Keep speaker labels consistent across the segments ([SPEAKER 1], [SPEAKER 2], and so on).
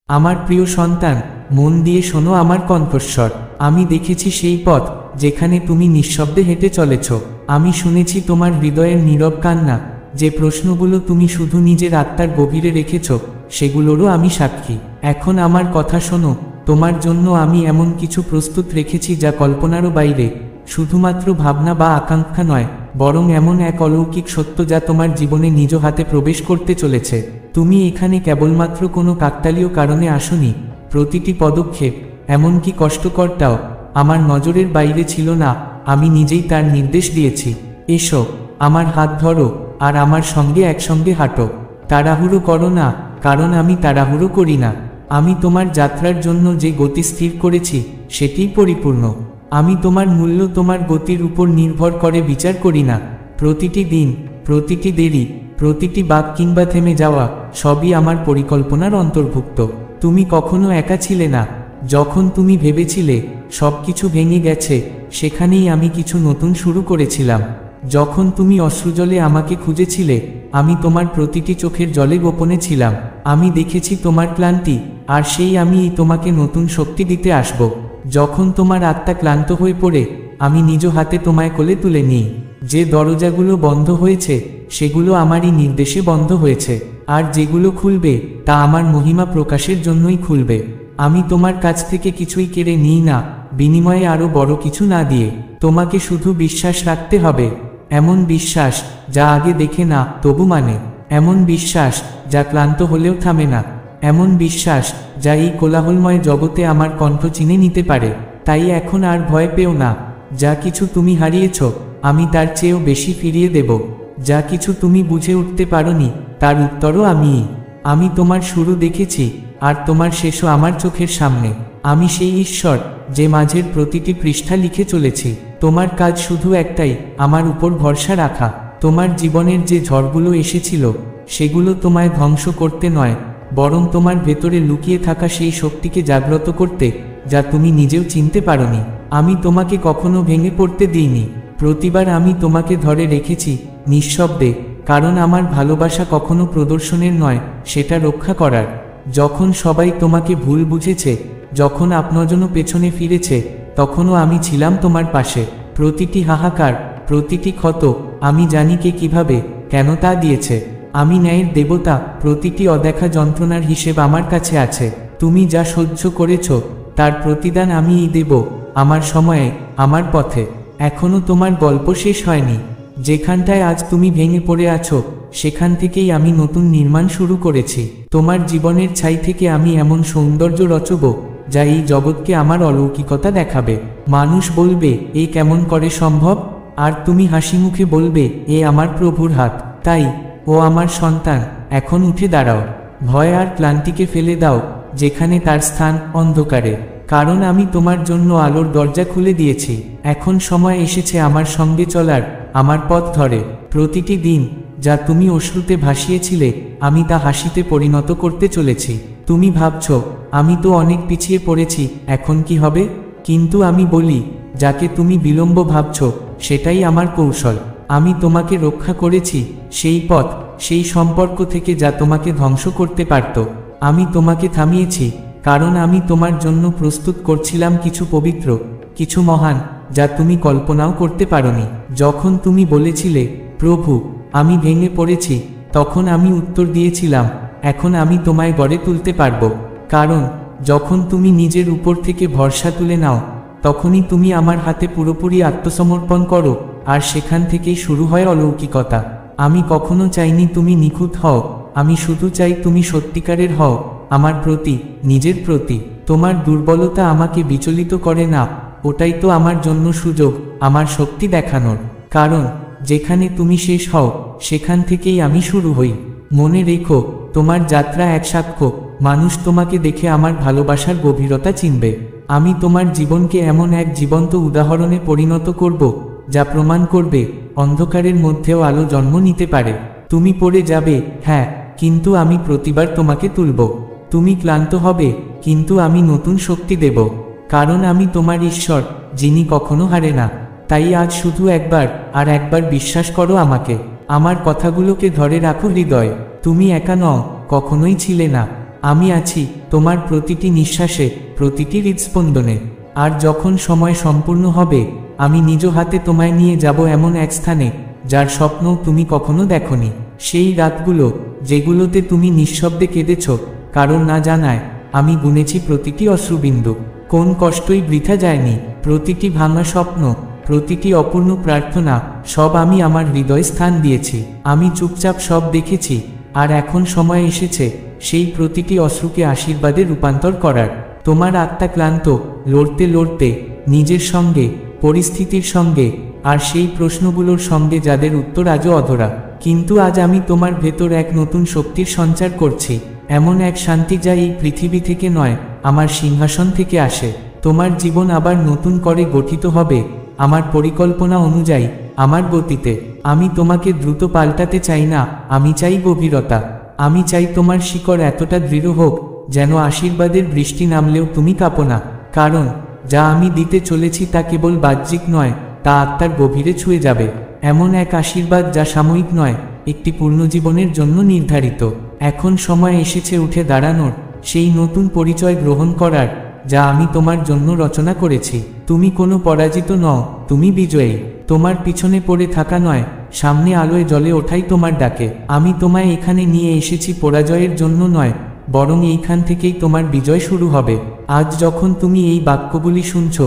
[SPEAKER 1] আমার প্রিয় সন্তান, মন দিয়ে শোনো আমার কণ্ঠস্বর। আমি দেখেছি সেই পথ যেখানে তুমি নিঃশব্দে হেঁটে চলেছ। আমি শুনেছি তোমার হৃদয়ের নীরব কান্না। যে প্রশ্নগুলো তুমি শুধু নিজের আত্মার গভীরে রেখেছ, সেগুলোরও আমি সাক্ষী। এখন আমার কথা শোনো। তোমার জন্য আমি এমন কিছু প্রস্তুত রেখেছি যা কল্পনারও বাইরে। শুধুমাত্র ভাবনা বা আকাঙ্ক্ষা নয়, বরং এমন এক অলৌকিক সত্য যা তোমার জীবনে নিজ হাতে প্রবেশ করতে চলেছে। তুমি এখানে কেবলমাত্র কোনো কাকতালীয় কারণে আসোনি। প্রতিটি পদক্ষেপ, এমনকি কষ্টকরটাও, আমার নজরের বাইরে ছিল না। আমি নিজেই তার নির্দেশ দিয়েছি। এসো, আমার হাত ধরো, আর আমার সঙ্গে একসঙ্গে হাঁটো। তাড়াহুড়ো করো না, কারণ আমি তাড়াহুড়ো করি না। আমি তোমার যাত্রার জন্য যে গতি স্থির করেছি, সেটিই পরিপূর্ণ। আমি তোমার মূল্য তোমার গতির উপর নির্ভর করে বিচার করি না। প্রতিটি দিন, প্রতিটি দেরি, প্রতিটি বাঁক কিংবা থেমে যাওয়া, সবই আমার পরিকল্পনার অন্তর্ভুক্ত। তুমি কখনো একা ছিলে না। যখন তুমি ভেবেছিলে সব কিছু ভেঙে গেছে, সেখানেই আমি কিছু নতুন শুরু করেছিলাম। যখন তুমি অশ্রুজলে আমাকে খুঁজেছিলে, আমি তোমার প্রতিটি চোখের জলে গোপনে ছিলাম। আমি দেখেছি তোমার ক্লান্তি, আর সেই আমিই তোমাকে নতুন শক্তি দিতে আসব। যখন তোমার আত্মা ক্লান্ত হয়ে পড়ে, আমি নিজ হাতে তোমায় কোলে তুলে নিই। যে দরজাগুলো বন্ধ হয়েছে, সেগুলো আমারই নির্দেশে বন্ধ হয়েছে, আর যেগুলো খুলবে তা আমার মহিমা প্রকাশের জন্যই খুলবে। আমি তোমার কাছ থেকে কিছুই কেড়ে নিই না, বিনিময়ে আরও বড় কিছু না দিয়ে। তোমাকে শুধু বিশ্বাস রাখতে হবে। এমন বিশ্বাস যা আগে দেখে না তবু মানে। এমন বিশ্বাস যা ক্লান্ত হলেও থামে না। এমন বিশ্বাস যা এই কোলাহলময় জগতে আমার কণ্ঠ চিনে নিতে পারে। তাই এখন আর ভয় পেও না। যা কিছু তুমি হারিয়েছ, আমি তার চেয়েও বেশি ফিরিয়ে দেব। যা কিছু তুমি বুঝে উঠতে পারোনি, তার উত্তরও আমিই। আমি তোমার শুরু দেখেছি, আর তোমার শেষও আমার চোখের সামনে। আমি সেই ঈশ্বর যে মাঝের প্রতিটি পৃষ্ঠা লিখে চলেছি। তোমার কাজ শুধু একটাই, আমার উপর ভরসা রাখা। তোমার জীবনের যে ঝড়গুলো এসেছিল, সেগুলো তোমায় ধ্বংস করতে নয়, বরং তোমার ভেতরে লুকিয়ে থাকা সেই শক্তিকে জাগ্রত করতে, যা তুমি নিজেও চিনতে পারোনি। আমি তোমাকে কখনো ভেঙে পড়তে দিইনি। প্রতিবার আমি তোমাকে ধরে রেখেছি, নিঃশব্দে, কারণ আমার ভালোবাসা কখনো প্রদর্শনের নয়, সেটা রক্ষা করার। যখন সবাই তোমাকে ভুল বুঝেছে, যখন আপনজনও পেছনে ফিরেছে, তখনও আমি ছিলাম তোমার পাশে। প্রতিটি হাহাকার, প্রতিটি ক্ষত, আমি জানি কে কিভাবে, কেন তা দিয়েছে। আমি ন্যায়ের দেবতা। প্রতিটি অদেখা যন্ত্রণার হিসেব আমার কাছে আছে। তুমি যা সহ্য করেছ, তার প্রতিদান আমিই দেব, আমার সময়ে, আমার পথে। এখনো তোমার গল্প শেষ হয়নি। যেখানটায় আজ তুমি ভেঙে পড়ে আছো, সেখান থেকেই আমি নতুন নির্মাণ শুরু করেছি। তোমার জীবনের ছাই থেকে আমি এমন সৌন্দর্য রচব, যা এই জগৎকে আমার অলৌকিকতা দেখাবে। মানুষ বলবে, এ কেমন করে সম্ভব? আর তুমি হাসি মুখে বলবে, এ আমার প্রভুর হাত। তাই, ও আমার সন্তান, এখন উঠে দাঁড়াও। ভয় আর ক্লান্তিকে ফেলে দাও, যেখানে তার স্থান অন্ধকারে। কারণ আমি তোমার জন্য আলোর দরজা খুলে দিয়েছি। এখন সময় এসেছে আমার সঙ্গে চলার, আমার পথ ধরে। প্রতিটি দিন যা তুমি অশ্রুতে ভাসিয়েছিলে, আমি তা হাসিতে পরিণত করতে চলেছি। তুমি ভাবছ, আমি তো অনেক পিছিয়ে পড়েছি, এখন কি হবে? কিন্তু আমি বলি, যাকে তুমি বিলম্ব ভাবছ, সেটাই আমার কৌশল। আমি তোমাকে রক্ষা করেছি সেই পথ, সেই সম্পর্ক থেকে যা তোমাকে ধ্বংস করতে পারত। আমি তোমাকে থামিয়েছি, কারণ আমি তোমার জন্য প্রস্তুত করছিলাম কিছু পবিত্র, কিছু মহান, যা তুমি কল্পনাও করতে পারোনি। যখন তুমি বলেছিলে, প্রভু, আমি ভেঙে পড়েছি, তখন আমি উত্তর দিয়েছিলাম, এখন আমি তোমায় গড়ে তুলতে পারবো। কারণ যখন তুমি নিজের উপর থেকে ভরসা তুলে নাও, তখনই তুমি আমার হাতে পুরোপুরি আত্মসমর্পণ করো, আর সেখান থেকেই শুরু হয় অলৌকিকতা। আমি কখনো চাইনি তুমি নিখুঁত হও, আমি শুধু চাই তুমি সত্যিকারের হও, আমার প্রতি, নিজের প্রতি। তোমার দুর্বলতা আমাকে বিচলিত করে না, ওটাই তো আমার জন্য সুযোগ, আমার শক্তি দেখানোর। কারণ যেখানে তুমি শেষ হও, সেখান থেকেই আমি শুরু হই। মনে রেখো, তোমার যাত্রা এক সাক্ষ্য। মানুষ তোমাকে দেখে আমার ভালোবাসার গভীরতা চিনবে। আমি তোমার জীবনকে এমন এক জীবন্ত উদাহরণে পরিণত করব, যা প্রমাণ করবে অন্ধকারের মধ্যেও আলো জন্ম নিতে পারে। তুমি পড়ে যাবে, হ্যাঁ, কিন্তু আমি প্রতিবার তোমাকে তুলব। তুমি ক্লান্ত হবে, কিন্তু আমি নতুন শক্তি দেব। কারণ আমি তোমার ঈশ্বর, যিনি কখনো হারে না। তাই আজ শুধু একবার, আর একবার বিশ্বাস করো আমাকে। আমার কথাগুলোকে ধরে রাখো হৃদয়। তুমি একা নও, কখনোই ছিলে না। আমি আছি তোমার প্রতিটি নিঃশ্বাসে, প্রতিটি হৃদস্পন্দনে। আর যখন সময় সম্পূর্ণ হবে, আমি নিজ হাতে তোমায় নিয়ে যাব এমন এক স্থানে যার স্বপ্নও তুমি কখনো দেখনি। সেই রাতগুলো যেগুলোতে তুমি নিঃশব্দে কেঁদেছ, কারণ না জানায় আমি গুনেছি প্রতিটি অশ্রুবিন্দু। কোন কষ্টই বৃথা যায়নি, প্রতিটি ভাঙা স্বপ্ন, প্রতিটি অপূর্ণ প্রার্থনা, সব আমি আমার হৃদয়ে স্থান দিয়েছি। আমি চুপচাপ সব দেখেছি, আর এখন সময় এসেছে সেই প্রতিটি অশ্রুকে আশীর্বাদে রূপান্তর করার। তোমার আত্মা ক্লান্ত, লড়তে লড়তে নিজের সঙ্গে, পরিস্থিতির সঙ্গে, আর সেই প্রশ্নগুলোর সঙ্গে যাদের উত্তর আজও অধরা। কিন্তু আজ আমি তোমার ভেতর এক নতুন শক্তির সঞ্চার করছি, এমন এক শান্তি যা এই পৃথিবী থেকে নয়, আমার সিংহাসন থেকে আসে। তোমার জীবন আবার নতুন করে গঠিত হবে আমার পরিকল্পনা অনুযায়ী, আমার গতিতে। আমি তোমাকে দ্রুত পাল্টাতে চাই না, আমি চাই গভীরতা। আমি চাই তোমার শিকড় এতটা দৃঢ় হোক যেন আশীর্বাদের বৃষ্টি নামলেও তুমি কাঁপো না। কারণ যা আমি দিতে চলেছি তা কেবল বাহ্যিক নয়, তা আত্মার গভীরে ছুঁয়ে যাবে। এমন এক আশীর্বাদ যা সাময়িক নয়, একটি পূর্ণ জীবনের জন্য নির্ধারিত। এখন সময় এসেছে উঠে দাঁড়ানোর, সেই নতুন পরিচয় গ্রহণ করার যা আমি তোমার জন্য রচনা করেছি। তুমি কোনো পরাজিত নও, তুমি বিজয়ী। তোমার পিছনে পড়ে থাকা নয়, সামনে আলোয় জ্বলে ওঠাই তোমার ডাকে। আমি তোমায় এখানে নিয়ে এসেছি পরাজয়ের জন্য নয়, বরং এইখান থেকেই তোমার বিজয় শুরু হবে। আজ যখন তুমি এই বাক্যগুলি শুনছ,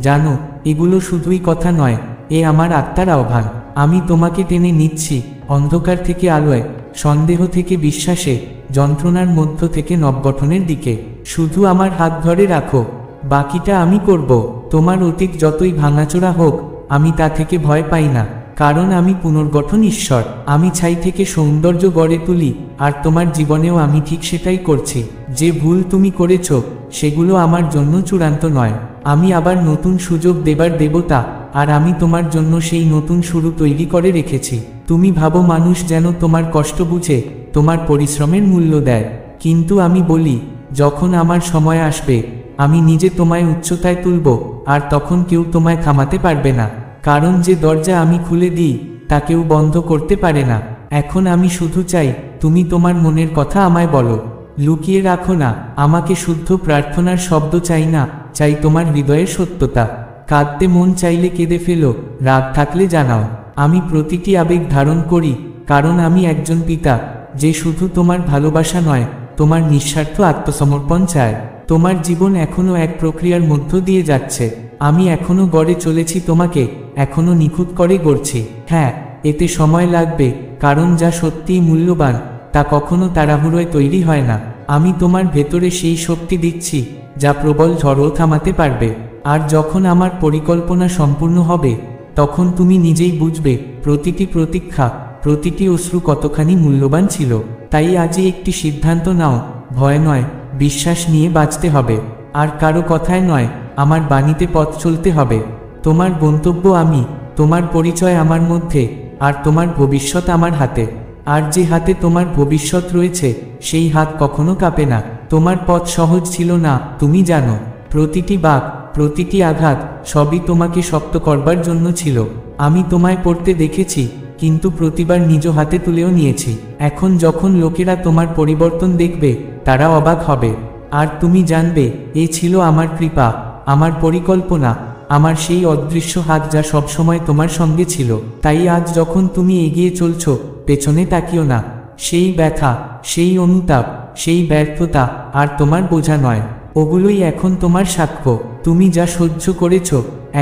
[SPEAKER 1] জানো এগুলো শুধুই কথা নয়, এ আমার আত্মার আহ্বান। আমি তোমাকে টেনে নিচ্ছি অন্ধকার থেকে আলোয়, সন্দেহ থেকে বিশ্বাসে, যন্ত্রণার মধ্য থেকে নবগঠনের দিকে। শুধু আমার হাত ধরে রাখো, বাকিটা আমি করব। তোমার অতীত যতই ভাঙাচোরা হোক, আমি তা থেকে ভয় পাই না, কারণ আমি পুনর্গঠন ঈশ্বর। আমি ছাই থেকে সৌন্দর্য গড়ে তুলি, আর তোমার জীবনেও আমি ঠিক সেটাই করছি। যে ভুল তুমি করেছ সেগুলো আমার জন্য চূড়ান্ত নয়, আমি আবার নতুন সুযোগ দেবার দেবতা, আর আমি তোমার জন্য সেই নতুন শুরু তৈরি করে রেখেছি। তুমি ভাবো মানুষ যেন তোমার কষ্ট বুঝে, তোমার পরিশ্রমের মূল্য দেয়, কিন্তু আমি বলি যখন আমার সময় আসবে আমি নিজে তোমায় উচ্চতায় তুলব, আর তখন কেউ তোমায় থামাতে পারবে না। কারণ যে দরজা আমি খুলে দিই তা কেউ বন্ধ করতে পারে না। এখন আমি শুধু চাই তুমি তোমার মনের কথা আমায় বলো, লুকিয়ে রাখো না। আমাকে শুদ্ধ প্রার্থনার শব্দ চাই না, চাই তোমার হৃদয়ের সত্যতা। কাঁদতে মন চাইলে কেঁদে ফেলো, রাগ থাকলে জানাও। আমি প্রতিটি আবেগ ধারণ করি, কারণ আমি একজন পিতা যে শুধু তোমার ভালোবাসা নয়, তোমার নিঃস্বার্থ আত্মসমর্পণ চায়। তোমার জীবন এখনো এক প্রক্রিয়ার মধ্য দিয়ে যাচ্ছে, আমি এখনো গড়ে চলেছি তোমাকে, এখনো নিখুঁত করে গড়ছি। হ্যাঁ, এতে সময় লাগবে, কারণ যা সত্যিই মূল্যবান তা কখনো তাড়াহুড়োয় তৈরি হয় না। আমি তোমার ভেতরে সেই শক্তি দিচ্ছি যা প্রবল ঝড়ও থামাতে পারবে। আর যখন আমার পরিকল্পনা সম্পূর্ণ হবে, তখন তুমি নিজেই বুঝবে প্রতিটি প্রতীক্ষা, প্রতিটি অশ্রু কতখানি মূল্যবান ছিল। তাই আজই একটি সিদ্ধান্ত নাও, ভয় নয়, বিশ্বাস নিয়ে বাঁচতে হবে। আর কারো কথায় নয়, আমার বাণীতে পথ চলতে হবে। তোমার গন্তব্য আমি, তোমার পরিচয় আমার মধ্যে, আর তোমার ভবিষ্যৎ আমার হাতে। আর যে হাতে তোমার ভবিষ্যৎ রয়েছে সেই হাত কখনো কাঁপে না। তোমার পথ সহজ ছিল না, তুমি জানো। প্রতিটি বাঁক, প্রতিটি আঘাত সবই তোমাকে শক্ত করবার জন্য ছিল। আমি তোমায় পড়তে দেখেছি, কিন্তু প্রতিবার নিজ হাতে তুলেও নিয়েছি। এখন যখন লোকেরা তোমার পরিবর্তন দেখবে, তারা অবাক হবে। আর তুমি জানবে এ ছিল আমার কৃপা, আমার পরিকল্পনা, আমার সেই অদৃশ্য হাত যা সবসময় তোমার সঙ্গে ছিল। তাই আজ যখন তুমি এগিয়ে চলছো, পেছনে তাকিও না। সেই ব্যথা, সেই অনুতাপ, সেই ব্যর্থতা আর তোমার বোঝা নয়, ওগুলোই এখন তোমার সাক্ষ্য। তুমি যা সহ্য করেছ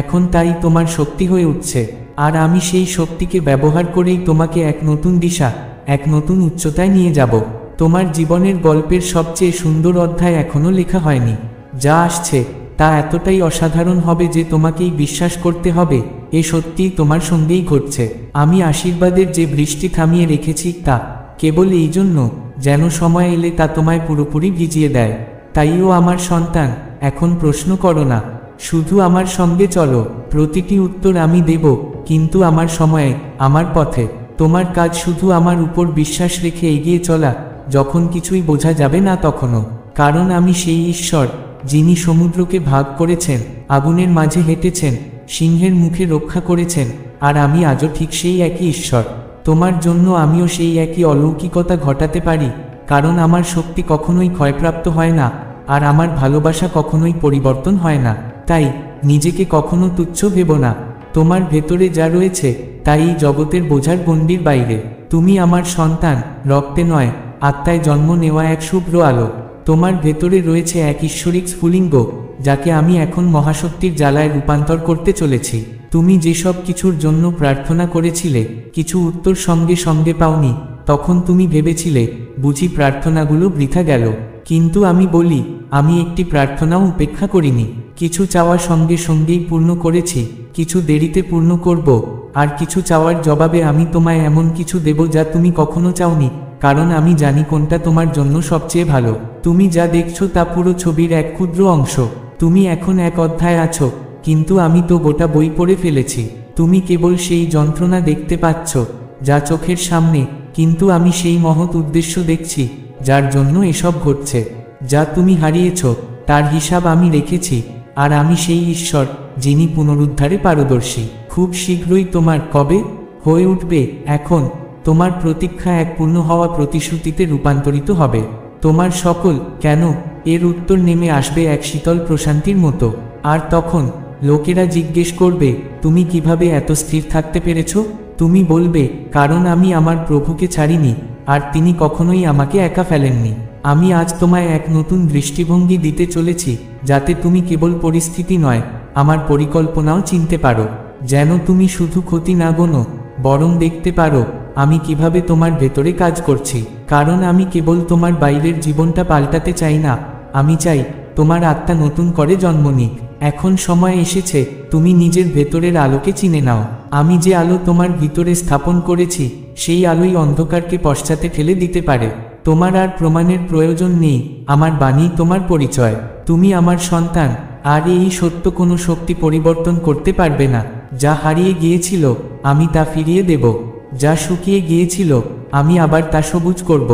[SPEAKER 1] এখন তাই তোমার শক্তি হয়ে উঠছে। আর আমি সেই শক্তিকে ব্যবহার করেই তোমাকে এক নতুন দিশা, এক নতুন উচ্চতায় নিয়ে যাব। তোমার জীবনের গল্পের সবচেয়ে সুন্দর অধ্যায় এখনো লেখা হয়নি। যা আসছে তা এতটাই অসাধারণ হবে যে তোমাকেই বিশ্বাস করতে হবে এ সত্যিই তোমার সঙ্গেই ঘটছে। আমি আশীর্বাদের যে বৃষ্টি থামিয়ে রেখেছি তা কেবল এই জন্য যেন সময় এলে তা তোমায় পুরোপুরি ভিজিয়ে দেয়। তাইও আমার সন্তান, এখন প্রশ্ন করো না, শুধু আমার সঙ্গে চলো। প্রতিটি উত্তর আমি দেব, কিন্তু আমার সময়ে, আমার পথে। তোমার কাজ শুধু আমার উপর বিশ্বাস রেখে এগিয়ে চলা, যখন কিছুই বোঝা যাবে না তখনও। কারণ আমি সেই ঈশ্বর যিনি সমুদ্রকে ভাগ করেছেন, আগুনের মাঝে হেঁটেছেন, সিংহের মুখে রক্ষা করেছেন, আর আমি আজও ঠিক সেই একই ঈশ্বর। তোমার জন্য আমিও সেই একই অলৌকিকতা ঘটাতে পারি। কারণ আমার শক্তি কখনোই ক্ষয়প্রাপ্ত হয় না, আর আমার ভালোবাসা কখনোই পরিবর্তন হয় না। তাই নিজেকে কখনো তুচ্ছ ভেবো না। তোমার ভেতরে যা রয়েছে তাই এই জগতের বোঝার গণ্ডির বাইরে। তুমি আমার সন্তান, রক্তে নয় আত্মায় জন্ম নেওয়া এক শুভ্র আলো। তোমার ভেতরে রয়েছে এক ঈশ্বরিক স্ফুলিঙ্গ, যাকে আমি এখন মহাশক্তির জ্বালায় রূপান্তর করতে চলেছি। তুমি যেসব কিছুর জন্য প্রার্থনা করেছিলে, কিছু উত্তর সঙ্গে সঙ্গে পাওনি, তখন তুমি ভেবেছিলে বুঝি প্রার্থনাগুলো বৃথা গেল। কিন্তু আমি বলি, আমি একটি প্রার্থনাও উপেক্ষা করিনি। কিছু চাওয়া সঙ্গে সঙ্গেই পূর্ণ করেছি, কিছু দেরিতে পূর্ণ করব, আর কিছু চাওয়ার জবাবে আমি তোমায় এমন কিছু দেব যা তুমি কখনো চাওনি, কারণ আমি জানি কোনটা তোমার জন্য সবচেয়ে ভালো। তুমি যা দেখছো তা পুরো ছবির এক ক্ষুদ্র অংশ। তুমি এখন এক অধ্যায় আছো, কিন্তু আমি তো গোটা বই পড়ে ফেলেছি। তুমি কেবল সেই যন্ত্রণা দেখতে পাচ্ছ যা চোখের সামনে, কিন্তু আমি সেই মহৎ উদ্দেশ্য দেখছি যার জন্য এসব ঘটছে। যা তুমি হারিয়েছ তার হিসাব আমি রেখেছি, আর আমি সেই ঈশ্বর যিনি পুনরুদ্ধারে পারদর্শী। খুব শীঘ্রই তোমার কবে হয়ে উঠবে এখন। তোমার প্রতীক্ষা এক পূর্ণ হওয়া প্রতিশ্রুতিতে রূপান্তরিত হবে। তোমার সকল কেন এর উত্তর নেমে আসবে এক শীতল প্রশান্তির মতো। আর তখন লোকেরা জিজ্ঞেস করবে, তুমি কিভাবে এত স্থির থাকতে পেরেছ? তুমি বলবে, কারণ আমি আমার প্রভুকে ছাড়িনি, আর তিনি কখনোই আমাকে একা ফেলেননি। আমি আজ তোমায় এক নতুন দৃষ্টিভঙ্গি দিতে চলেছি, যাতে তুমি কেবল পরিস্থিতি নয়, আমার পরিকল্পনাও চিনতে পারো। যেন তুমি শুধু ক্ষতি না গোনো, বরং দেখতে পারো আমি কিভাবে তোমার ভেতরে কাজ করছি। কারণ আমি কেবল তোমার বাইরের জীবনটা পাল্টাতে চাই না, আমি চাই তোমার আত্মা নতুন করে জন্ম নিক। এখন সময় এসেছে তুমি নিজের ভেতরের আলোকে চিনে নাও। আমি যে আলো তোমার ভিতরে স্থাপন করেছি, সেই আলোই অন্ধকারকে পশ্চাতে ঠেলে দিতে পারে। তোমার আর প্রমাণের প্রয়োজন নেই, আমার বাণী তোমার পরিচয়। তুমি আমার সন্তান, আর এই সত্য কোনো শক্তি পরিবর্তন করতে পারবে না। যা হারিয়ে গিয়েছিল আমি তা ফিরিয়ে দেব, যা শুকিয়ে গিয়েছিল আমি আবার তা সবুজ করব,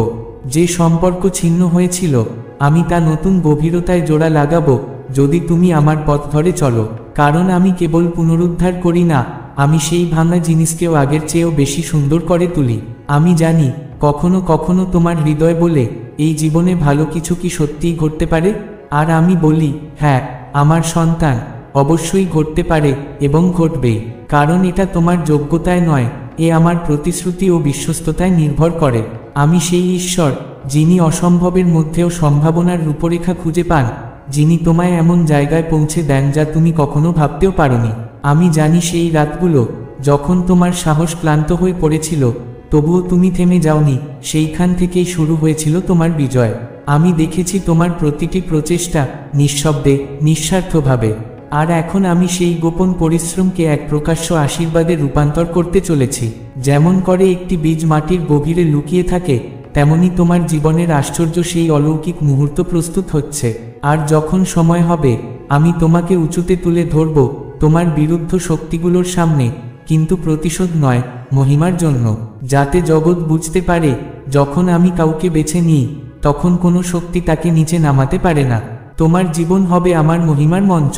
[SPEAKER 1] যে সম্পর্ক ছিন্ন হয়েছিল আমি তা নতুন গভীরতায় জোড়া লাগাবো, যদি তুমি আমার পথ ধরে চলো। কারণ আমি কেবল পুনরুদ্ধার করি না, আমি সেই ভাঙা জিনিসকেও আগের চেয়েও বেশি সুন্দর করে তুলি। আমি জানি কখনো কখনো তোমার হৃদয় বলে, এই জীবনে ভালো কিছু কি সত্যিই ঘটতে পারে? আর আমি বলি, হ্যাঁ আমার সন্তান, অবশ্যই ঘটতে পারে এবং ঘটবেই। কারণ এটা তোমার যোগ্যতায় নয়, এ আমার প্রতিশ্রুতি ও বিশ্বস্ততায় নির্ভর করে। আমি সেই ঈশ্বর যিনি অসম্ভবের মধ্যেও সম্ভাবনার রূপরেখা খুঁজে পান, যিনি তোমায় এমন জায়গায় পৌঁছে দেন যা তুমি কখনো ভাবতেও পারোনি। আমি জানি সেই রাতগুলো যখন তোমার সাহস ক্লান্ত হয়ে পড়েছিল, তবুও তুমি থেমে যাওনি, সেইখান থেকেই শুরু হয়েছিল তোমার বিজয়। আমি দেখেছি তোমার প্রতিটি প্রচেষ্টা, নিঃশব্দে, নিঃস্বার্থভাবে। আর এখন আমি সেই গোপন পরিশ্রমকে এক প্রকাশ্য আশীর্বাদে রূপান্তর করতে চলেছি। যেমন করে একটি বীজ মাটির গভীরে লুকিয়ে থাকে, তেমনি তোমার জীবনের আশ্চর্য সেই অলৌকিক মুহূর্ত প্রস্তুত হচ্ছে। আর যখন সময় হবে, আমি তোমাকে উঁচুতে তুলে ধরব, তোমার বিরুদ্ধ শক্তিগুলোর সামনে, কিন্তু প্রতিশোধ নয়, মহিমার জন্য। যাতে জগৎ বুঝতে পারে, যখন আমি কাউকে বেছে নিই, তখন কোনো শক্তি তাকে নিচে নামাতে পারে না। তোমার জীবন হবে আমার মহিমার মঞ্চ।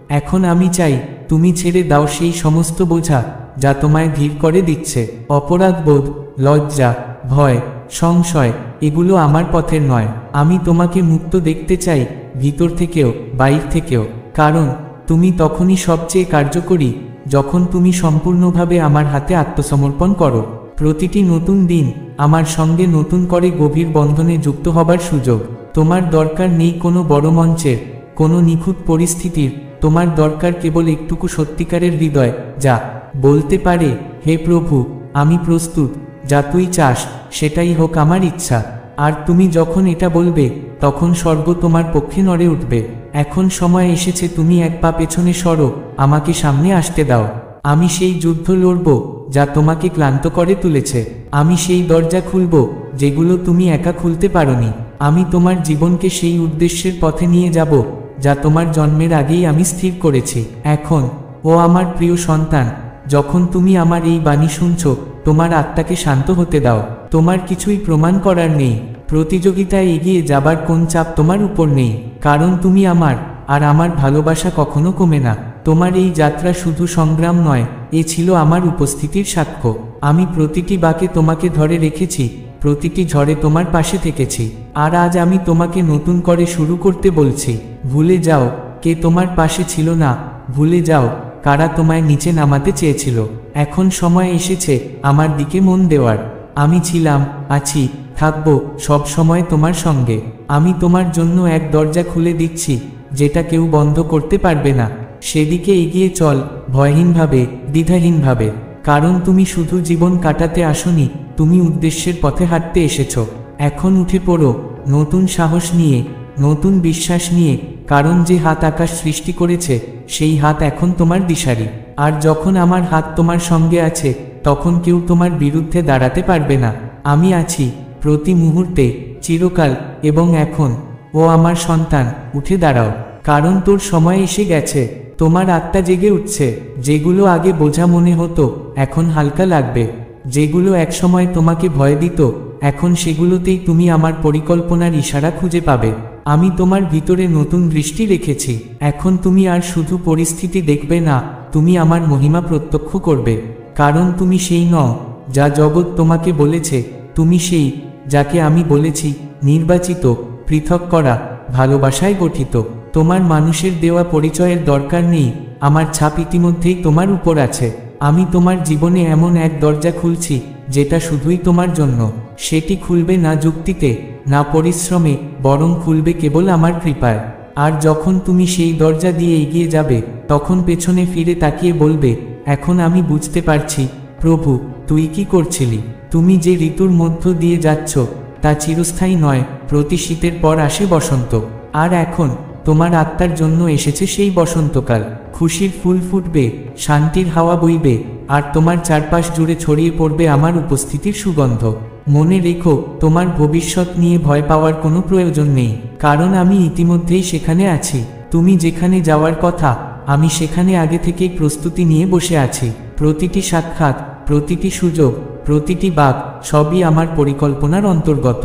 [SPEAKER 1] এখন আমি চাই তুমি ছেড়ে দাও সেই সমস্ত বোঝা যা তোমায় ধীর করে দিচ্ছে। অপরাধবোধ, লজ্জা, ভয়, সংশয়, এগুলো আমার পথের নয়। আমি তোমাকে মুক্ত দেখতে চাই, ভিতর থেকেও বাইর থেকেও। কারণ তুমি তখনই সবচেয়ে কার্যকরী যখন তুমি সম্পূর্ণভাবে আমার হাতে আত্মসমর্পণ করো। প্রতিটি নতুন দিন আমার সঙ্গে নতুন করে গভীর বন্ধনে যুক্ত হবার সুযোগ। তোমার দরকার নেই কোনো বড় মঞ্চের, কোনো নিখুঁত পরিস্থিতির। তোমার দরকার কেবল একটুকু সত্যিকারের হৃদয়, যা বলতে পারে, হে প্রভু, আমি প্রস্তুত, যা তুই চাস সেটাই হোক আমার ইচ্ছা। আর তুমি যখন এটা বলবে, তখন স্বর্গ তোমার পক্ষে নড়ে উঠবে। এখন সময় এসেছে তুমি এক পা পেছনে সরো, আমাকে সামনে আসতে দাও। আমি সেই যুদ্ধ লড়ব যা তোমাকে ক্লান্ত করে তুলেছে। আমি সেই দরজা খুলব যেগুলো তুমি একা খুলতে পারোনি। আমি তোমার জীবনকে সেই উদ্দেশ্যের পথে নিয়ে যাব যা তোমার জন্মের আগেই আমি স্থির করেছি। এখন ও আমার প্রিয় সন্তান, যখন তুমি আমার এই বাণী শুনছ, তোমার আত্মাকে শান্ত হতে দাও। তোমার কিছুই প্রমাণ করার নেই, প্রতিযোগিতায় এগিয়ে যাবার কোন চাপ তোমার উপর নেই। কারণ তুমি আমার, আর আমার ভালোবাসা কখনো কমে না। তোমার এই যাত্রা শুধু সংগ্রাম নয়, এ ছিল আমার উপস্থিতির সাক্ষ্য। আমি প্রতিটি বাঁকে তোমাকে ধরে রেখেছি, প্রতিটি ঝড়ে তোমার পাশে থেকেছি। আর আজ আমি তোমাকে নতুন করে শুরু করতে বলছি। ভুলে যাও কে তোমার পাশে ছিল না, ভুলে যাও কারা তোমায় নিচে নামাতে চেয়েছিল। এখন সময় এসেছে আমার দিকে মন দেওয়ার। আমি ছিলাম, আছি, থাকবো সব সময় তোমার সঙ্গে। আমি তোমার জন্য এক দরজা খুলে দিচ্ছি যেটা কেউ বন্ধ করতে পারবে না। সেদিকে এগিয়ে চল, ভয়হীনভাবে, দ্বিধাহীনভাবে। কারণ তুমি শুধু জীবন কাটাতে আসনি, তুমি উদ্দেশ্যের পথে হাঁটতে এসেছো। এখন উঠে পড়ো, নতুন সাহস নিয়ে, নতুন বিশ্বাস নিয়ে। কারণ যে হাত আকাশ সৃষ্টি করেছে সেই হাত এখন তোমার দিশারি। আর যখন আমার হাত তোমার সঙ্গে আছে তখন কেউ তোমার বিরুদ্ধে দাঁড়াতে পারবে না। আমি আছি প্রতি মুহূর্তে, চিরকাল এবং এখন। ও আমার সন্তান, উঠে দাঁড়াও, কারণ তোর সময় এসে গেছে। তোমার আত্মা জেগে উঠছে। যেগুলো আগে বোঝা মনে হতো এখন হালকা লাগবে। যেগুলো একসময় তোমাকে ভয় দিত এখন সেগুলোতেই তুমি আমার পরিকল্পনার ইশারা খুঁজে পাবে। আমি তোমার ভিতরে নতুন দৃষ্টি রেখেছি। এখন তুমি আর শুধু পরিস্থিতি দেখবে না, তুমি আমার মহিমা প্রত্যক্ষ করবে। কারণ তুমি সেই নও যা জগৎ তোমাকে বলেছে, তুমি সেই যাকে আমি বলেছি নির্বাচিত, পৃথক করা, ভালোবাসায় গঠিত। তোমার মানুষের দেওয়া পরিচয়ের দরকার নেই, আমার ছাপ ইতিমধ্যেই তোমার উপর আছে। আমি তোমার জীবনে এমন এক দরজা খুলছি যেটা শুধুই তোমার জন্য। সেটি খুলবে না যুক্তিতে, না পরিশ্রমে, বরং খুলবে কেবল আমার কৃপায়। আর যখন তুমি সেই দরজা দিয়ে এগিয়ে যাবে তখন পেছনে ফিরে তাকিয়ে বলবে, এখন আমি বুঝতে পারছি প্রভু তুই কি করছিলি। তুমি যে ঋতুর মধ্য দিয়ে যাচ্ছ তা চিরস্থায়ী নয়, প্রতি শীতের পর আসে বসন্ত। আর এখন তোমার আত্মার জন্য এসেছে সেই বসন্তকাল। খুশির ফুল ফুটবে, শান্তির হাওয়া বইবে, আর তোমার চারপাশ জুড়ে ছড়িয়ে পড়বে আমার উপস্থিতির সুগন্ধ। মনে রেখো, তোমার ভবিষ্যৎ নিয়ে ভয় পাওয়ার কোনো প্রয়োজন নেই, কারণ আমি ইতিমধ্যেই সেখানে আছি। তুমি যেখানে যাওয়ার কথা আমি সেখানে আগে থেকেই প্রস্তুতি নিয়ে বসে আছি। প্রতিটি সাক্ষাৎ, প্রতিটি সুযোগ, প্রতিটি বাক সবই আমার পরিকল্পনার অন্তর্গত।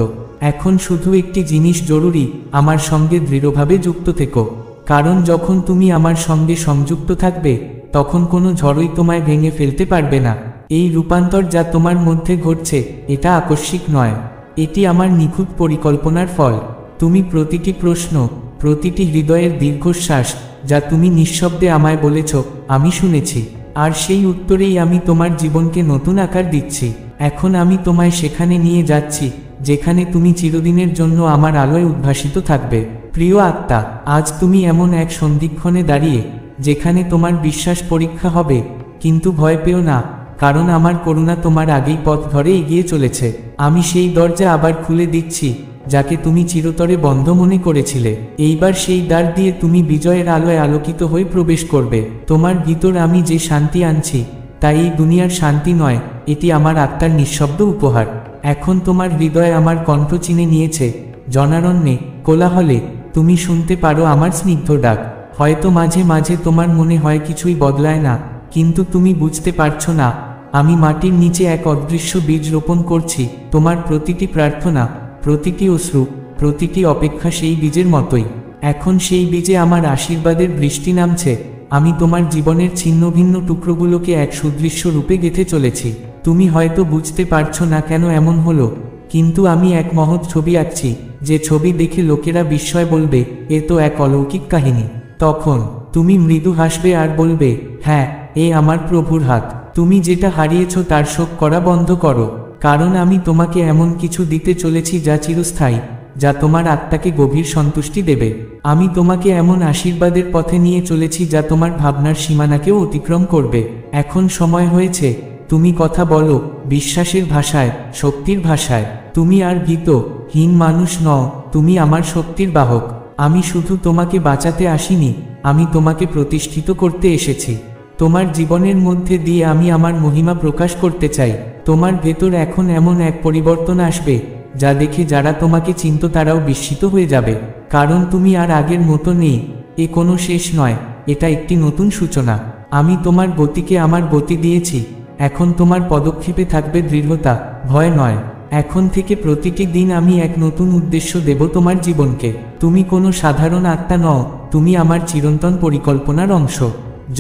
[SPEAKER 1] এখন শুধু একটি জিনিস জরুরি, আমার সঙ্গে দৃঢ়ভাবে যুক্ত থেকো। কারণ যখন তুমি আমার সঙ্গে সংযুক্ত থাকবে তখন কোনো ঝড়ই তোমায় ভেঙে ফেলতে পারবে না। এই রূপান্তর যা তোমার মধ্যে ঘটছে এটা আকস্মিক নয়, এটি আমার নিখুঁত পরিকল্পনার ফল। তুমি প্রতিটি প্রশ্ন, প্রতিটি হৃদয়ের দীর্ঘশ্বাস যা তুমি নিঃশব্দে আমায় বলেছ আমি শুনেছি। আর সেই উত্তরেই আমি তোমার জীবনকে নতুন আকার দিচ্ছি। এখন আমি তোমায় সেখানে নিয়ে যাচ্ছি যেখানে তুমি চিরদিনের জন্য আমার আলোয় উদ্ভাসিত থাকবে। প্রিয় আত্মা, আজ তুমি এমন এক সন্ধিক্ষণে দাঁড়িয়ে যেখানে তোমার বিশ্বাস পরীক্ষা হবে, কিন্তু ভয় পেও না, কারণ আমার করুণা তোমার আগেই পথ ধরে এগিয়ে চলেছে। আমি সেই দরজা আবার খুলে দিচ্ছি যাকে তুমি চিরতরে বন্ধ মনে করেছিলে। এইবার সেই দ্বার দিয়ে তুমি বিজয়ের আলোয় আলোকিত হয়ে প্রবেশ করবে। তোমার ভিতর আমি যে শান্তি আনছি তাই এই দুনিয়ার শান্তি নয়, এটি আমার আত্মার নিঃশব্দ উপহার। এখন তোমার হৃদয় আমার কণ্ঠ চিনে নিয়েছে। জনারণ্যে, কোলাহলে তুমি শুনতে পারো আমার স্নিগ্ধ ডাক। হয়তো মাঝে মাঝে তোমার মনে হয় কিছুই বদলায় না, কিন্তু তুমি বুঝতে পারছো না আমি মাটির নিচে এক অদৃশ্য বীজ রোপণ করছি। তোমার প্রতিটি প্রার্থনা, প্রতিটি অশ্রু, প্রতিটি অপেক্ষা সেই বীজের মতোই। এখন সেই বীজে আমার আশীর্বাদের বৃষ্টি নামছে। আমি তোমার জীবনের ছিন্ন ভিন্ন টুকরোগুলোকে এক সুদৃশ্য রূপে গেঁথে চলেছি। তুমি হয়তো বুঝতে পারছো না কেন এমন হলো, কিন্তু আমি এক মহৎ ছবি আঁকছি, যে ছবি দেখে লোকেরা বিস্ময় বলবে এ তো এক অলৌকিক কাহিনী। তখন তুমি মৃদু হাসবে আর বলবে, হ্যাঁ, এ আমার প্রভুর হাত। তুমি যেটা হারিয়েছ তার শোক করা বন্ধ করো, কারণ আমি তোমাকে এমন কিছু দিতে চলেছি যা চিরস্থায়ী, যা তোমার আত্মাকে গভীর সন্তুষ্টি দেবে। আমি তোমাকে এমন আশীর্বাদের পথে নিয়ে চলেছি যা তোমার ভাবনার সীমানাকেও অতিক্রম করবে। এখন সময় হয়েছে, তুমি কথা বলো বিশ্বাসের ভাষায়, শক্তির ভাষায়। তুমি আর ভীতহীন মানুষ নও, তুমি আমার শক্তির বাহক। আমি শুধু তোমাকে বাঁচাতে আসিনি, আমি তোমাকে প্রতিষ্ঠিত করতে এসেছি। তোমার জীবনের মধ্যে দিয়ে আমি আমার মহিমা প্রকাশ করতে চাই। তোমার ভেতর এখন এমন এক পরিবর্তন আসবে যা দেখে যারা তোমাকে চিনত তারাও বিস্মিত হয়ে যাবে। কারণ তুমি আর আগের মতো নেই। এ কোনো শেষ নয়, এটা একটি নতুন সূচনা। আমি তোমার গতিকে আমার গতি দিয়েছি। এখন তোমার পদক্ষেপে থাকবে দৃঢ়তা, ভয় নয়। এখন থেকে প্রতিটি দিন আমি এক নতুন উদ্দেশ্য দেব তোমার জীবনকে। তুমি কোনো সাধারণ আত্মা নও, তুমি আমার চিরন্তন পরিকল্পনার অংশ।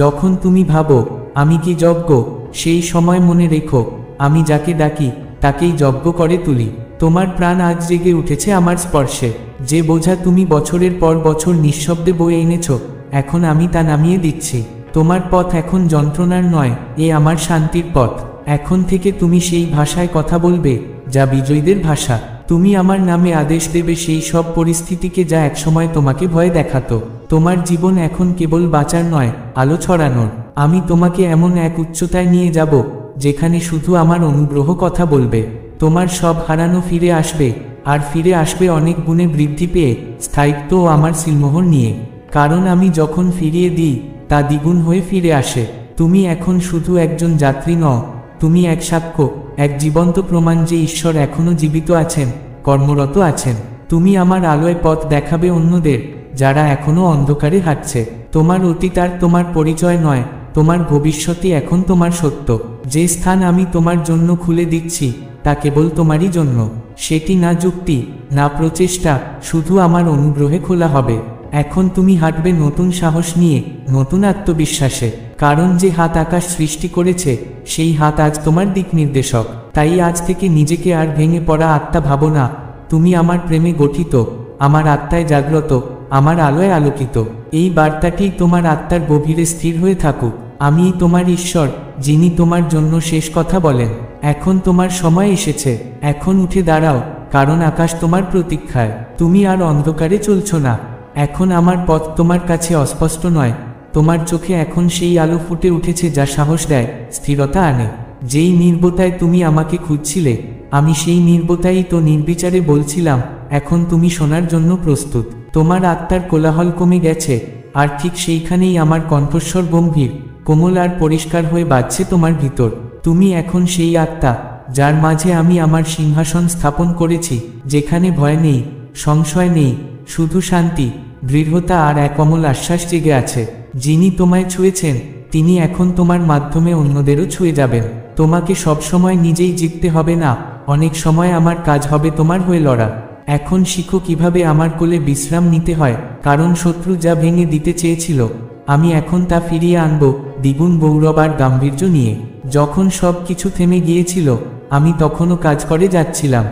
[SPEAKER 1] যখন তুমি ভাবো আমি কি যজ্ঞ, সেই সময় মনে রেখো আমি যাকে ডাকি তাকেই যজ্ঞ করে তুলি। তোমার প্রাণ আজ জেগে উঠেছে আমার স্পর্শে। যে বোঝা তুমি বছরের পর বছর নিঃশব্দে বয়ে এনেছ, এখন আমি তা নামিয়ে দিচ্ছি। তোমার পথ এখন যন্ত্রণার নয়, এ আমার শান্তির পথ। এখন থেকে তুমি সেই ভাষায় কথা বলবে যা বিজয়ীদের ভাষা। তুমি আমার নামে আদেশ দেবে সেই সব পরিস্থিতিকে যা একসময় তোমাকে ভয় দেখাতো। তোমার জীবন এখন কেবল বাঁচার নয়, আলো ছড়ানোর। আমি তোমাকে এমন এক উচ্চতায় নিয়ে যাব যেখানে শুধু আমার অনুগ্রহ কথা বলবে। তোমার সব হারানো ফিরে আসবে, আর ফিরে আসবে অনেক গুণে বৃদ্ধি পেয়ে, স্থায়িত্ব ও আমার সিলমোহর নিয়ে। কারণ আমি যখন ফিরিয়ে দিই তা দ্বিগুণ হয়ে ফিরে আসে। তুমি এখন শুধু একজন যাত্রী নও, তুমি এক সাক্ষ্য, এক জীবন্ত প্রমাণ যে ঈশ্বর এখনও জীবিত আছেন, কর্মরত আছেন। তুমি আমার আলোয় পথ দেখাবে অন্যদের যারা এখনও অন্ধকারে হাঁটছে। তোমার অতীত আর তোমার পরিচয় নয়, তোমার ভবিষ্যৎই এখন তোমার সত্য। যে স্থান আমি তোমার জন্য খুলে দিচ্ছি তা কেবল তোমারই জন্য। সেটি না যুক্তি, না প্রচেষ্টা, শুধু আমার অনুগ্রহে খোলা হবে। এখন তুমি হাঁটবে নতুন সাহস নিয়ে, নতুন আত্মবিশ্বাসে। কারণ যে হাত আকাশ সৃষ্টি করেছে সেই হাত আজ তোমার দিক নির্দেশক। তাই আজ থেকে নিজেকে আর ভেঙে পড়া আত্মা ভাবো না। তুমি আমার প্রেমে গঠিত, আমার আত্মায় জাগ্রত, আমার আলোয় আলোকিত। এই বার্তাটি তোমার আত্মার গভীরে স্থির হয়ে থাকুক। আমিই তোমার ঈশ্বর, যিনি তোমার জন্য শেষ কথা বলেন। এখন তোমার সময় এসেছে। এখন উঠে দাঁড়াও, কারণ আকাশ তোমার প্রতীক্ষায়। তুমি আর অন্ধকারে চলছো না। এখন আমার পথ তোমার কাছে অস্পষ্ট নয়। তোমার চোখে এখন সেই আলো ফুটে উঠেছে যা সাহস দেয়, স্থিরতা আনে। যেই নির্বতায় তুমি আমাকে খুঁজছিলে, আমি সেই নির্বতাই তো নির্বিচারে বলছিলাম, এখন তুমি শোনার জন্য প্রস্তুত। তোমার আত্মার কোলাহল কমে গেছে, আর ঠিক সেইখানেই আমার কণ্ঠস্বর গম্ভীর, কোমল আর পরিষ্কার হয়ে বাজছে তোমার ভিতর। তুমি এখন সেই আত্মা যার মাঝে আমি আমার সিংহাসন স্থাপন করেছি, যেখানে ভয় নেই, সংশয় নেই, শুধু শান্তি, দৃঢ়তা আর এক অমল আশ্বাস জেগে আছে। যিনি তোমায় ছুঁয়েছেন তিনি এখন তোমার মাধ্যমে অন্যদেরও ছুঁয়ে যাবেন। তোমাকে সবসময় নিজেই জিততে হবে না, অনেক সময় আমার কাজ হবে তোমার হয়ে লড়া। এখন শিখো কিভাবে আমার কোলে বিশ্রাম নিতে হয়, কারণ শত্রু যা ভেঙে দিতে চেয়েছিল আমি এখন তা ফিরিয়ে আনব দ্বিগুণ গৌরব আর গাম্ভীর্য নিয়ে। যখন সব কিছু থেমে গিয়েছিল আমি তখনও কাজ করে যাচ্ছিলাম।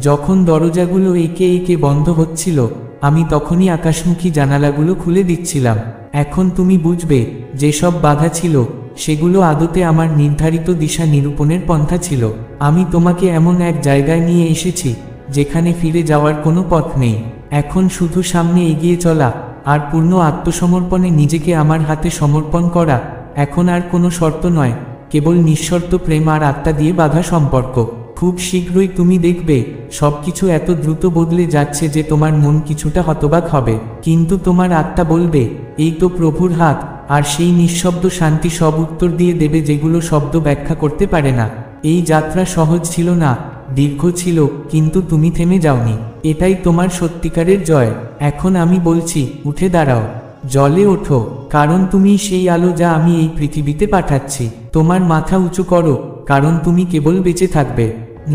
[SPEAKER 1] যখন দরজাগুলো একে একে বন্ধ হচ্ছিল আমি তখনই আকাশমুখী জানালাগুলো খুলে দিচ্ছিলাম। এখন তুমি বুঝবে যেসব বাধা ছিল সেগুলো আদতে আমার নির্ধারিত দিশা নিরূপণের পন্থা ছিল। আমি তোমাকে এমন এক জায়গায় নিয়ে এসেছি যেখানে ফিরে যাওয়ার কোনো পথ নেই। এখন শুধু সামনে এগিয়ে চলা আর পূর্ণ আত্মসমর্পণে নিজেকে আমার হাতে সমর্পণ করা। এখন আর কোনো শর্ত নয়, কেবল নিঃশর্ত প্রেম আর আত্মা দিয়ে বাঁধা সম্পর্ক। খুব শীঘ্রই তুমি দেখবে সবকিছু এত দ্রুত বদলে যাচ্ছে যে তোমার মন কিছুটা হতবাক হবে, কিন্তু তোমার আত্মা বলবে এই তো প্রভুর হাত। আর সেই নিঃশব্দ শান্তি সব উত্তর দিয়ে দেবে যেগুলো শব্দ ব্যাখ্যা করতে পারে না। এই যাত্রা সহজ ছিল না, দীর্ঘ ছিল, কিন্তু তুমি থেমে যাওনি। এটাই তোমার সত্যিকারের জয়। এখন আমি বলছি, উঠে দাঁড়াও, জলে ওঠো, কারণ তুমি সেই আলো যা আমি এই পৃথিবীতে পাঠাচ্ছি। তোমার মাথা উঁচু করো, কারণ তুমি কেবল বেঁচে থাকবে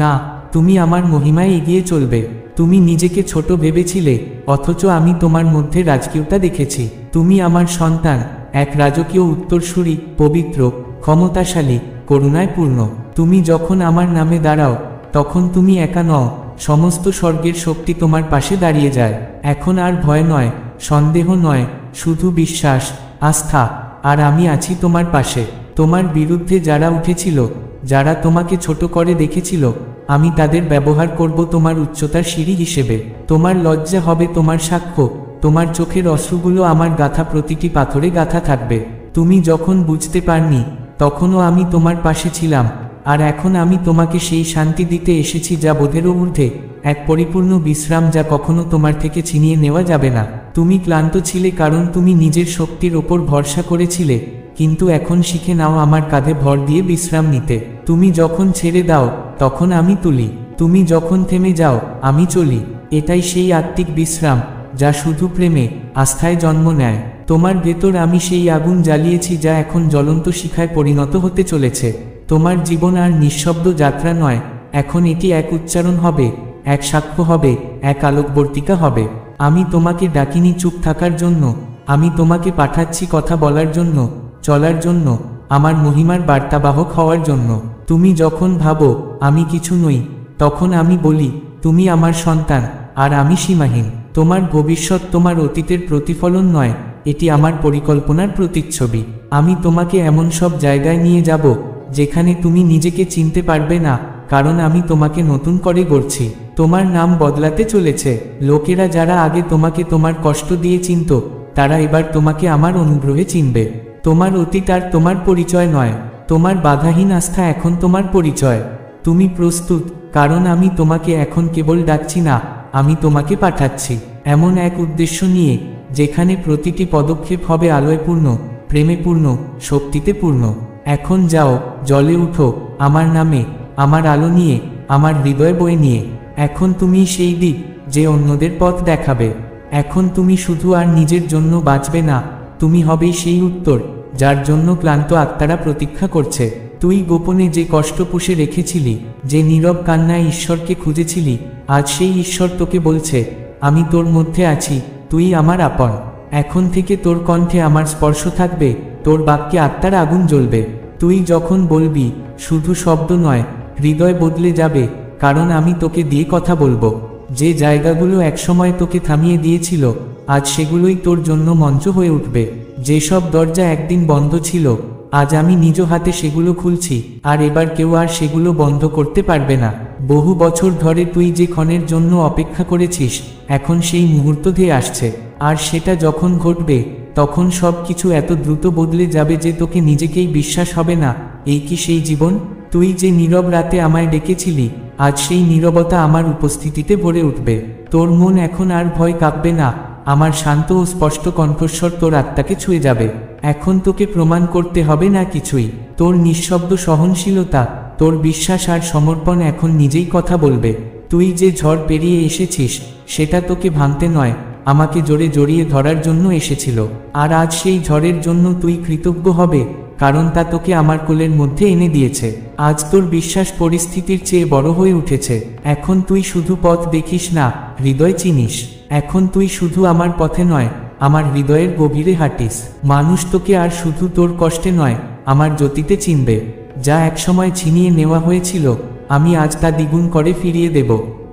[SPEAKER 1] না, তুমি আমার মহিমায় এগিয়ে চলবে। তুমি নিজেকে ছোট ভেবেছিলে, অথচ আমি তোমার মধ্যে রাজকীয়তা দেখেছি। তুমি আমার সন্তান, এক রাজকীয় উত্তরসূরি, পবিত্র, ক্ষমতাশালী, করুণায় পূর্ণ। তুমি যখন আমার নামে দাঁড়াও তখন তুমি একা নও, সমস্ত স্বর্গের শক্তি তোমার পাশে দাঁড়িয়ে যায়। এখন আর ভয় নয়, সন্দেহ নয়, শুধু বিশ্বাস, আস্থা। আর আমি আছি তোমার পাশে। তোমার বিরুদ্ধে যারা উঠেছিল, যারা তোমাকে ছোট করে দেখেছিল, আমি তাদের ব্যবহার করব তোমার উচ্চতার সিঁড়ি হিসেবে। তোমার লজ্জা হবে তোমার সাক্ষ্য, তোমার চোখের অশ্রুগুলো আমার গাথা প্রতিটি পাথরে গাথা থাকবে। তুমি যখন বুঝতে পারনি তখনও আমি তোমার পাশে ছিলাম। আর এখন আমি তোমাকে সেই শান্তি দিতে এসেছি যা বোধেরও ঊর্ধ্বে, এক পরিপূর্ণ বিশ্রাম যা কখনো তোমার থেকে ছিনিয়ে নেওয়া যাবে না। তুমি ক্লান্ত ছিলে কারণ তুমি নিজের শক্তির ওপর ভরসা করেছিলে, কিন্তু এখন শিখে নাও আমার কাঁধে ভর দিয়ে বিশ্রাম নিতে। তুমি যখন ছেড়ে দাও তখন আমি তুলি, তুমি যখন থেমে যাও আমি চলি। এটাই সেই আত্মিক বিশ্রাম যা শুধু প্রেমে, আস্থায় জন্ম নেয়। তোমার ভেতর আমি সেই আগুন জ্বালিয়েছি যা এখন জ্বলন্ত শিখায় পরিণত হতে চলেছে। তোমার জীবন আর নিঃশব্দ যাত্রা নয়, এখন এটি এক উচ্চারণ হবে, এক সাক্ষ্য হবে, এক আলোকবর্তিকা হবে। আমি তোমাকে ডাকিনি চুপ থাকার জন্য, আমি তোমাকে পাঠাচ্ছি কথা বলার জন্য, চলার জন্য, আমার মহিমার বার্তাবাহক হওয়ার জন্য। তুমি যখন ভাবো আমি কিছু নই, তখন আমি বলি তুমি আমার সন্তান, আর আমি সীমাহীন। তোমার ভবিষ্যৎ তোমার অতীতের প্রতিফলন নয়, এটি আমার পরিকল্পনার প্রতিচ্ছবি। আমি তোমাকে এমন সব জায়গায় নিয়ে যাব যেখানে তুমি নিজেকে চিনতে পারবে না, কারণ আমি তোমাকে নতুন করে গড়ছি। তোমার নাম বদলাতে চলেছে। লোকেরা যারা আগে তোমাকে তোমার কষ্ট দিয়ে চিনত, তারা এবার তোমাকে আমার অনুগ্রহে চিনবে। তোমার অতীত আর তোমার পরিচয় নয়, তোমার বাধাহীন আস্থা এখন তোমার পরিচয়। তুমি প্রস্তুত? কারণ আমি তোমাকে এখন কেবল ডাকছি না, আমি তোমাকে পাঠাচ্ছি এমন এক উদ্দেশ্য নিয়ে, যেখানে প্রতিটি পদক্ষেপ হবে আলোয়পূর্ণ, প্রেমেপূর্ণ, শক্তিতে পূর্ণ। এখন যাও, জলে উঠো, আমার নামে, আমার আলো নিয়ে, আমার হৃদয় বয়ে নিয়ে। এখন তুমি সেই দিক যে অন্যদের পথ দেখাবে। এখন তুমি শুধু আর নিজের জন্য বাঁচবে না, তুমি হবেই সেই উত্তর যার জন্য ক্লান্ত আত্মারা প্রতীক্ষা করছে। তুই গোপনে যে কষ্ট পুষে রেখেছিলি, যে নীরব কান্নায় ঈশ্বরকে খুঁজেছিলি, আজ সেই ঈশ্বর তোকে বলছে, আমি তোর মধ্যে আছি, তুই আমার আপন। এখন থেকে তোর কণ্ঠে আমার স্পর্শ থাকবে, তোর বাক্যে আত্মার আগুন জ্বলবে। তুই যখন বলবি, শুধু শব্দ নয়, হৃদয় বদলে যাবে, কারণ আমি তোকে দিয়ে কথা বলবো। যে জায়গাগুলো একসময় তোকে থামিয়ে দিয়েছিল, আজ সেগুলোই তোর জন্য মঞ্চ হয়ে উঠবে। যেসব দরজা একদিন বন্ধ ছিল, আজ আমি নিজ হাতে সেগুলো খুলছি, আর এবার কেউ আর সেগুলো বন্ধ করতে পারবে না। বহু বছর ধরে তুই যে ক্ষণের জন্য অপেক্ষা করেছিস, এখন সেই মুহূর্ত ধেয়ে আসছে। আর সেটা যখন ঘটবে, তখন সব কিছু এত দ্রুত বদলে যাবে যে তোকে নিজেকেই বিশ্বাস হবে না, এই কি সেই জীবন? তুই যে নীরব রাতে আমায় ডেকেছিলি, আজ সেই নীরবতা আমার উপস্থিতিতে ভরে উঠবে। তোর মন এখন আর ভয় কাঁপবে না, আমার শান্ত ও স্পষ্ট কণ্ঠস্বর তোর আত্মাকে ছুঁয়ে যাবে। এখন তোকে প্রমাণ করতে হবে না কিছুই। তোর নিঃশব্দ সহনশীলতা, তোর বিশ্বাস আর সমর্পণ এখন নিজেই কথা বলবে। তুই যে ঝড় পেরিয়ে এসেছিস, সেটা তোকে ভাঙতে নয়, আমাকে জোরে জড়িয়ে ধরার জন্য এসেছিল। আর আজ সেই ঝড়ের জন্য তুই কৃতজ্ঞ হবে, কারণ তা তোকে আমার কোলের মধ্যে এনে দিয়েছে। আজ তোর বিশ্বাস পরিস্থিতির চেয়ে বড় হয়ে উঠেছে। এখন তুই শুধু পথ দেখিস না, হৃদয় চিনিস। এখন তুই শুধু আমার পথে নয়, আমার হৃদয়ের গভীরে হাঁটিস। মানুষ তোকে আর শুধু তোর কষ্টে নয়, আমার জ্যোতিতে চিনবে। যা একসময় ছিনিয়ে নেওয়া হয়েছিল, আমি আজ তা দ্বিগুণ করে ফিরিয়ে দেব।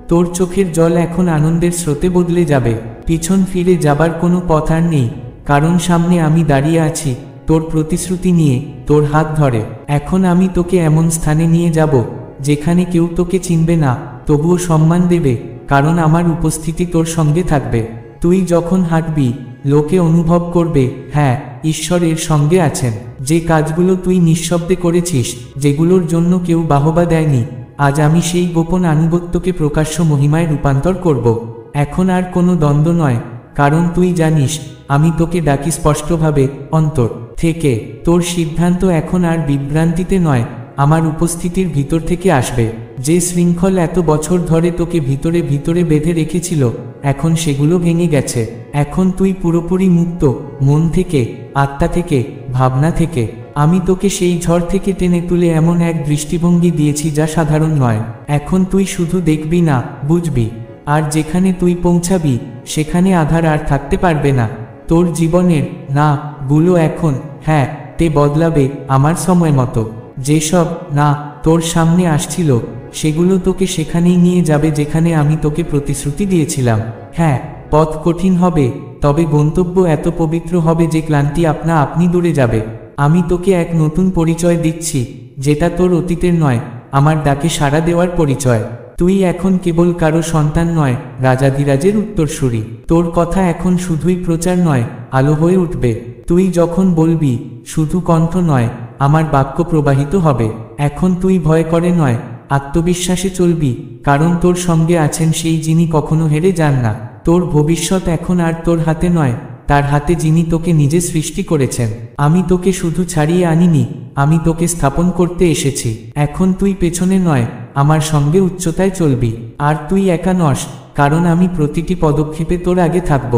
[SPEAKER 1] তোর চোখের জল এখন আনন্দের স্রোতে বদলে যাবে। পিছন ফিরে যাবার কোনো পথ আর নেই, কারণ সামনে আমি দাঁড়িয়ে আছি, তোর প্রতিশ্রুতি নিয়ে, তোর হাত ধরে। এখন আমি তোকে এমন স্থানে নিয়ে যাব, যেখানে কেউ তোকে চিনবে না, তবুও সম্মান দেবে, কারণ আমার উপস্থিতি তোর সঙ্গে থাকবে। তুই যখন হাঁটবি, লোকে অনুভব করবে, হ্যাঁ, ঈশ্বর এর সঙ্গে আছেন। যে কাজগুলো তুই নিঃশব্দে করেছিস, যেগুলোর জন্য কেউ বাহবা দেয়নি, আজ আমি সেই গোপন আনুগত্যকে প্রকাশ্য মহিমায় রূপান্তর করব। এখন আর কোনো দ্বন্দ্ব নয়, কারণ তুই জানিস, আমি তোকে ডাকি স্পষ্টভাবে, অন্তর থেকে। তোর সিদ্ধান্ত এখন আর বিভ্রান্তিতে নয়, আমার উপস্থিতির ভিতর থেকে আসবে। যে শৃঙ্খল এত বছর ধরে তোকে ভিতরে ভিতরে বেঁধে রেখেছিল, এখন সেগুলো ভেঙে গেছে। এখন তুই পুরোপুরি মুক্ত, মন থেকে, আত্মা থেকে, ভাবনা থেকে। আমি তোকে সেই ঝড় থেকে টেনে তুলে এমন এক দৃষ্টিভঙ্গি দিয়েছি যা সাধারণ নয়। এখন তুই শুধু দেখবি না, বুঝবি। আর যেখানে তুই পৌঁছাবি, সেখানে আধার আর থাকতে পারবে না। তোর জীবনের না গুলো এখন হ্যাঁ তে বদলাবে আমার সময় মতো। যেসব না তোর সামনে আসছিল, সেগুলো তোকে সেখানেই নিয়ে যাবে যেখানে আমি তোকে প্রতিশ্রুতি দিয়েছিলাম। হ্যাঁ, পথ কঠিন হবে, তবে গন্তব্য এত পবিত্র হবে যে ক্লান্তি আপনা আপনি দূরে যাবে। আমি তোকে এক নতুন পরিচয় দিচ্ছি, যেটা তোর অতীতের নয়, আমার ডাকে সাড়া দেওয়ার পরিচয়। তুই এখন কেবল কারো সন্তান নয়, রাজাধিরাজের উত্তরসূরি। তোর কথা এখন শুধুই প্রচার নয়, আলো হয়ে উঠবে। তুই যখন বলবি, শুধু কণ্ঠ নয়, আমার বাক্য প্রবাহিত হবে। এখন তুই ভয় করে নয়, আত্মবিশ্বাসে চলবি, কারণ তোর সঙ্গে আছেন সেই যিনি কখনো হেরে যান না। তোর ভবিষ্যৎ এখন আর তোর হাতে নয়, তার হাতে যিনি তোকে নিজে সৃষ্টি করেছেন। আমি তোকে শুধু ছাড়িয়ে আনিনি, আমি তোকে স্থাপন করতে এসেছি। এখন তুই পেছনে নয়, আমার সঙ্গে উচ্চতায় চলবি। আর তুই একা নস, কারণ আমি প্রতিটি পদক্ষেপে তোর আগে থাকব।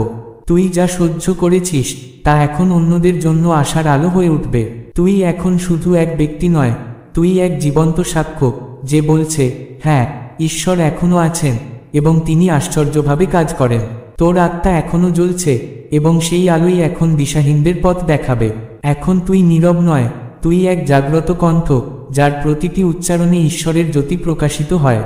[SPEAKER 1] তুই যা সহ্য করেছিস, তা এখন অন্যদের জন্য আশার আলো হয়ে উঠবে। তুই এখন শুধু এক ব্যক্তি নয়, তুই এক জীবন্ত সাক্ষ্য, যে বলছে, হ্যাঁ, ঈশ্বর এখনও আছেন, এবং তিনি আশ্চর্যভাবে কাজ করেন। তোর আত্মা এখনও জ্বলছে, এবং সেই আলোই এখন দিশাহীনদের পথ দেখাবে। এখন তুই নীরব নয়, তুই এক জাগ্রত কণ্ঠ, যার প্রতিটি উচ্চারণে ঈশ্বরের জ্যোতি প্রকাশিত হয়।